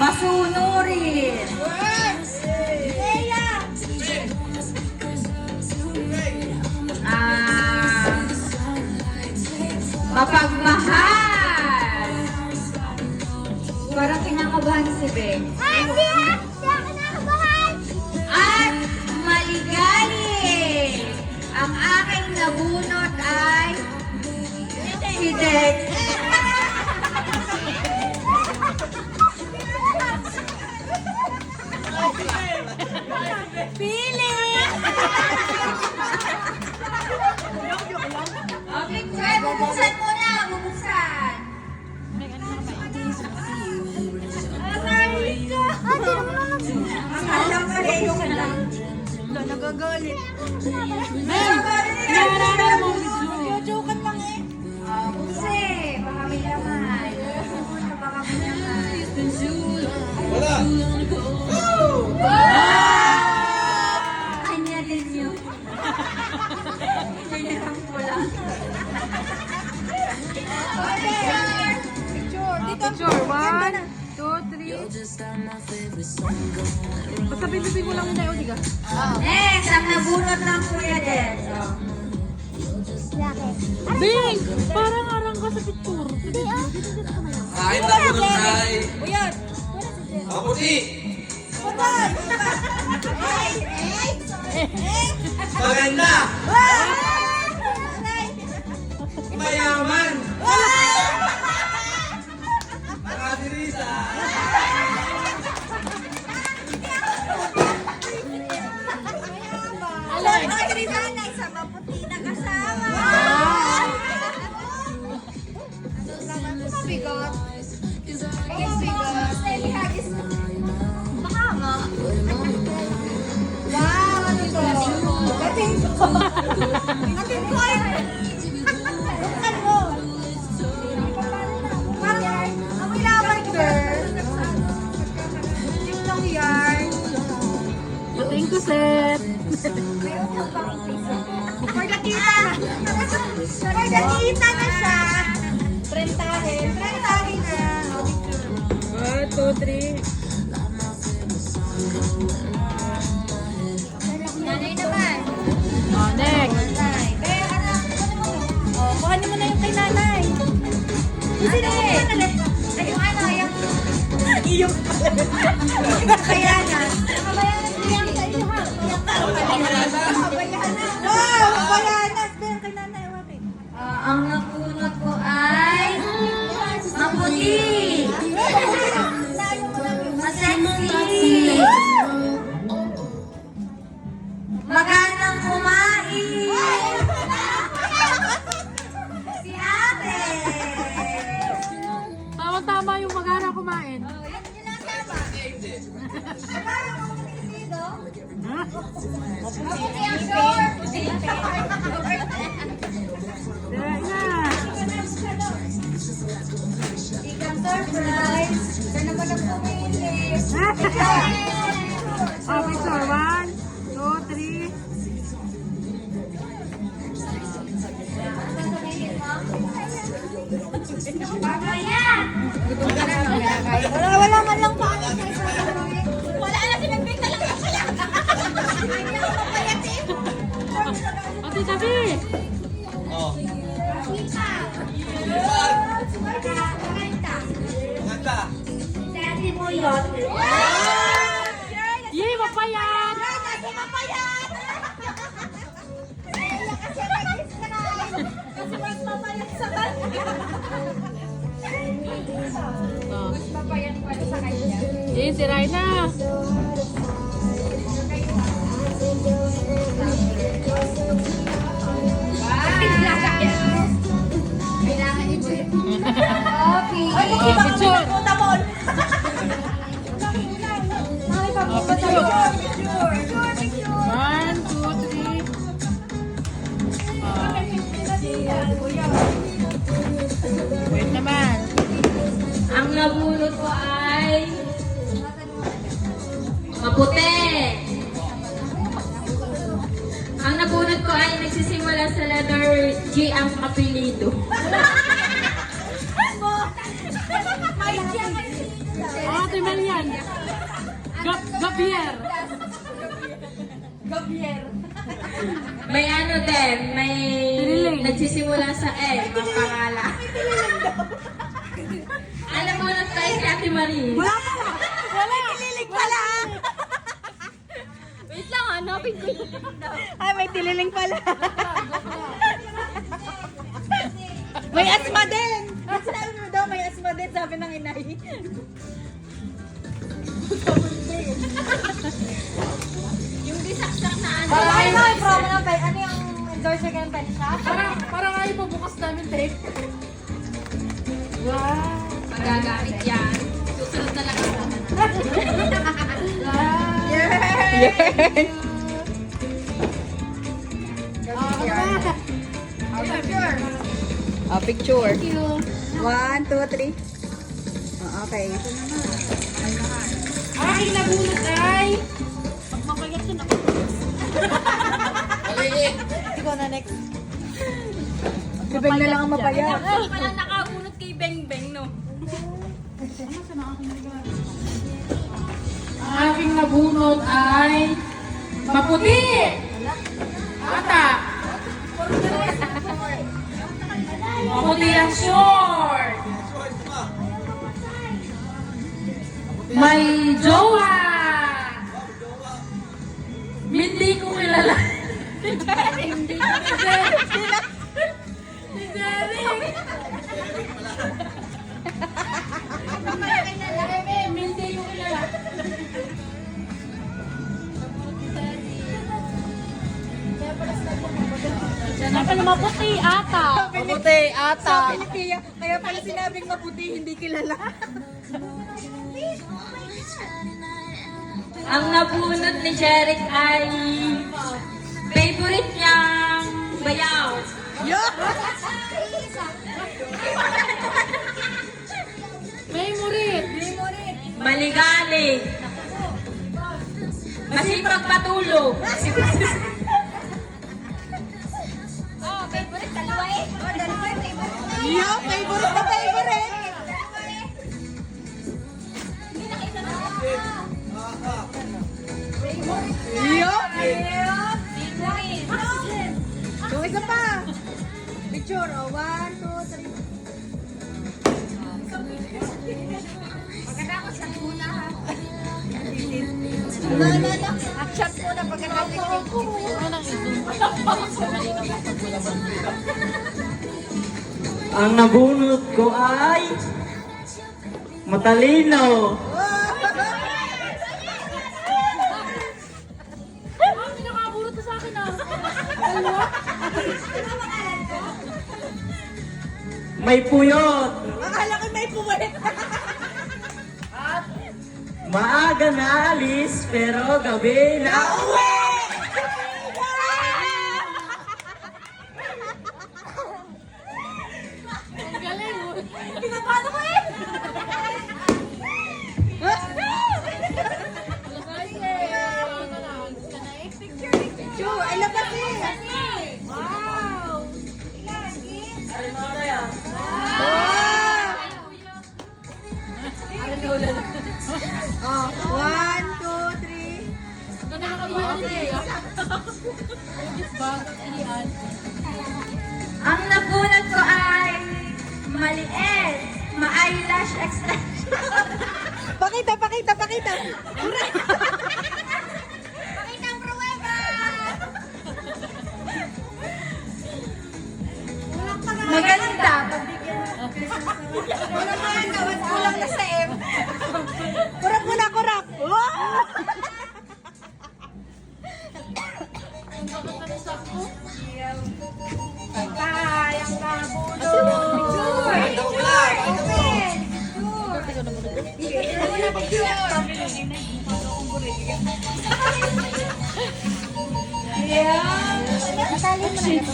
Masunurin. Mapagmahal. Parang kinakabahan si Beng. Hindi ha! Siya kinakabahan! At maligalig. Ang aking nabunot ay si Dex. Pili! Okay, try. Bubuksan mo na. Bubuksan. Alam ka rin yung Nagagalit. Nagagalit mo. Jojokan lang eh. Bukse. Baka may laman. Baka may laman. Wala! Kanya din yun. Pinirang ko lang. Picture. Dito. Picture, 1, 2, 3. Basta bibibig mo lang na tayo, diga. Next, ang nabunot ng Kuya Des. Bing! Parang arang ka sa picture. Kahit na puno ay Uyan. maputi! Patay. Maganda! Mayaman! Nakadirisa! Alam, nakakirita na isang maputi na kasama. Mabigot. Mabigot. Baka nga. Wow, ano to? Gating ko. Gating ko eh. Buksan mo. Parang, amoy laban, girl. Yung long yarn. Thank you, Seth. Nakita na siya. Trentahin. Trentahin na. 1, 2, 3. Nanay naman. Oh, next. Nanay. Kaya ano, kuhanin mo na yung kay nanay. Kasi na ay yung ano, yung... Iyong kaya na. Nakabayanan niya sa iyo ha. Nakabayanan. Wow, nakabayanan. Pero kay nanay, wapin. Ang nabunot ko ay maputi. Masexy. Magandang kumain. Si ate. Tama-tama yung magana kumain. There na. Ikang surprise. Sana ko na pumili. Oh, picture. 1, 2, 3. Wala man lang pa. Wala na si Beng na lang pala. Ay, niya ako mapayatin. Ate, tabi. Oh, maganda! Daddy mo yun. Yay, mapayat. Kasi mas mapayat sa kanya. Mas mapayat pala sa kanya. Yay, si Raina. Kailangan ito eh. Coffee. Oh, picture. Putabol. Oh, picture. 1, 2, 3. Wait naman. Ang nabunot ko ay maputi. Ang nabunot ko ay nagsisimula sa letter G ang apelido. May siya kasi. Oh, Ate Maria. naman. Gabier. Gabriel. May ano din, may Tiniling. nagsisimula sa M, ang pangalan. Ang nabunot ko ay si Ate Marie. Wala pala. Wala. May tililing pala. Wait lang, hanapin ko yun. Ay, may tililing pala. May asma din. Sabi mo daw, may asma din, sabi ng inay. Yung disaksak na ano. Ano yung promo ng pen? Ano yung endorser ka ng pen shop? Parang ayaw pa bukas namin tape. Magagamit yan. Susunod na lang ako. Picture. Thank you. 1, 2, 3. Okay. Aking nabunot ay... Ikaw na next. Si Beng na lang ang mapayat. Pala nakabunot kay Beng Beng, no? Aking nabunot ay... Maputi! Ata! Maputi ang short! May jowa! Hindi ko kilala. Hindi ko kilala. Si Derek! Hindi ko kilala. Siyempre maputi ata. Maputi, ata. Sa Pilipia. Kaya pala sinabing maputi, hindi kilala. Ang nabunot ni Jeric ay favorite niyang bayaw. Yo! Memory. Maligalig. Masipag patulog. Yo! Favorite na favorite! Yo! Yung isa pa. Picture. 1, 2, 3. Action muna pagkatapos. Ang nabunot ko ay matalino. Hindi nakabulot na sa akin ah. May puyot. Akala ko may puwet. Maaga na alis pero gabi na uwi. Ang galing mo. Kinapano ko eh! Picture! Ay, labas eh! Wow! Oh, 1, 2, 3. Ito na nakabulot eh. Ang nabunot ko ay maliit. Ma-eyelash extension. Pakita, pakita, pakita! Pakita ang pruweba! Maganda! Kulang maganda, kulang na sa M. Kurak muna, kurak! Wow! Ay, ang kabulo!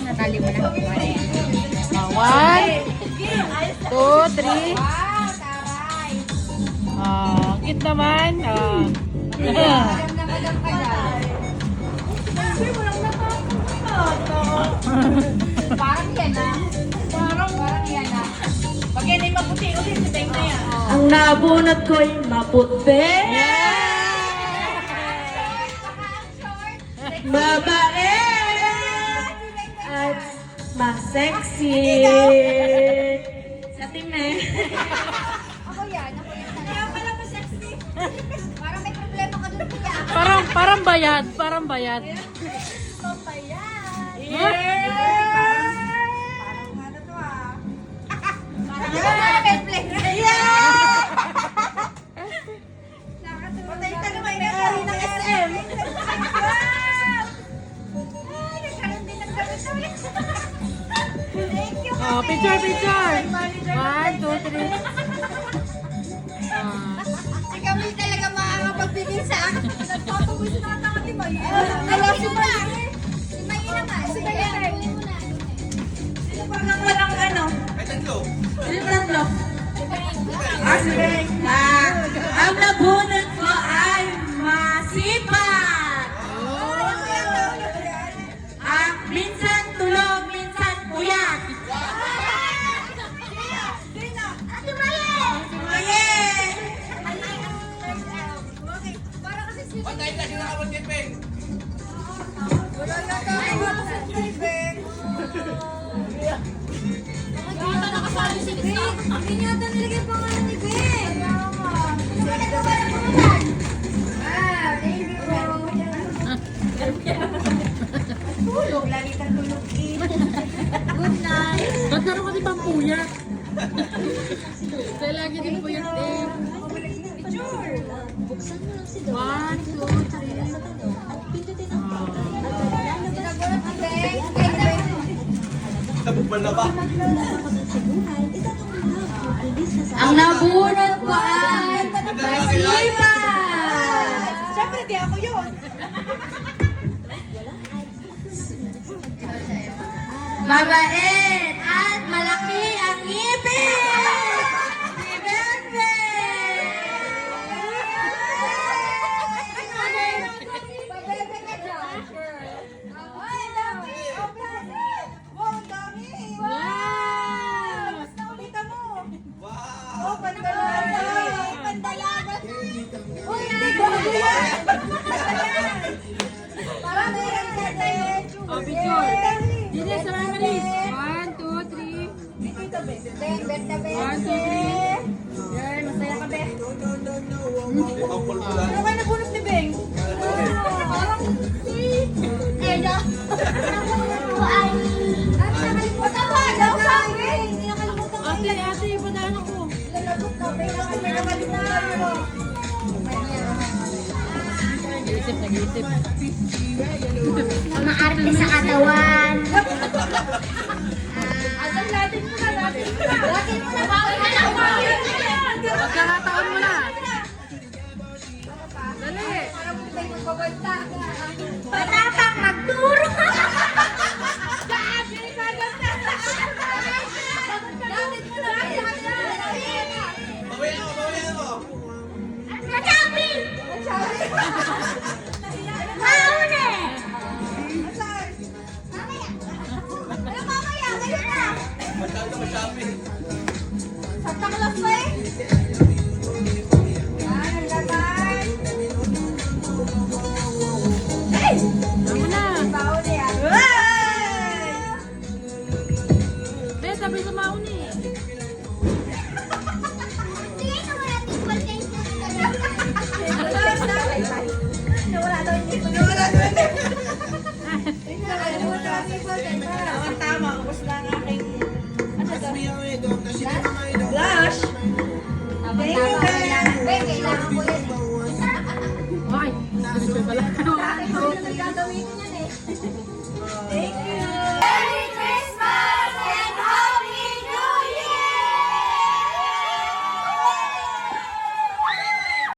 Natali mo na. 1, 2, 3. Cute naman. Parang yan ah. Parang yan ah. Pag yan ay maputi ulit, sa time na yan. Ang Ang nabunot ko'y maputi. Mabait. At masexy. Sa team eh. Ako yan. Kaya pala mo sexy. Parang may problema ka dun kuya. Parang bayad, parang bayad. Pampayan. Yeah! Parang ano to ah. Parang may Patay ka naman na kari ng SM. Ay, nagkaroon din ng damit. Thank you. Oh, picture, picture. 1, 2, 3. Si kami talaga makakapagbigay sa akin. Nagpapawis na ako ni May. Alam si May. Si May naman. Si May naman. Sino pa nga walang ano? Sino tatlo? Sige. Ang nabunot ko ay masipag. Minsan tulog, minsan puyat. Sino? Si May. Ayen! Okay. Para kasi si Patay na sila kapag kipeng. wala na tayo. Beng. Hindi niya ito nilagay pangalan ni Ben. Ano ba nagawa ng pangalan? Thank you. Tulog. Lagi kang tulog. Good night. Ba't naroon ka di pang puyat? Kaya lagi din puyat eh. 1, 2, 3. Sinagulat ni Ben. Kay Ben. Nabukban na ba? Ang nabunot ko ay masipag. Siyempre, di ako yun. Mabait at malaki ang ngipin. Si Bebe. Pabebe ka dyan. Ay, dami. Wow, ang dami. Wow! Mas naulita mo. Wow! Oh, pandalaga. Pandalaga. Uy, hindi ko yan. Parang meron ka din. Oh, picture. Dito sa mga list. 1, 2, 3. Ben, bet na ben. 1, 2, 3. Yan, masaya ka, Ben. Ang pulpula. Ano kayo nabunot ni Beng? Parang si... Eda. Ako ay... Nakalimutan mo, daw sabi. Hindi nakalimutan ko. Ate, ate, ipadaan ako. Lalagot ka, Beng. Nakalimutan mo. Nag-iisip, nag-iisip. Maarte sa katawan. Asan natin mo na, natin mo na. Natin mo na, bawal ka lang, bawal ka lang. Pagkakataon mo na. Dali. Parang kung may magbabanta. Patapang magturo. Natin mo na, natin mo. Bawian mo, bawian mo. Kasabi. Mauna. Asan? Mamaya. Ano mamaya? Ganyan na. Masyado ma-shopping. Santa Claus pa eh. Yan, ang laman. Hey! Ako na. Baon na yan. Be, sabi sa mauni. Sige, nawala timpal kayo. Nawala daw yung timpal. Nawala daw yung timpal. Tama, ubos na ang aking Blush. Thank you, Ben. Ben, kailangan ko yan. Ay, gusto pala. Bakit mo yung nagagawin niyan eh? Thank you.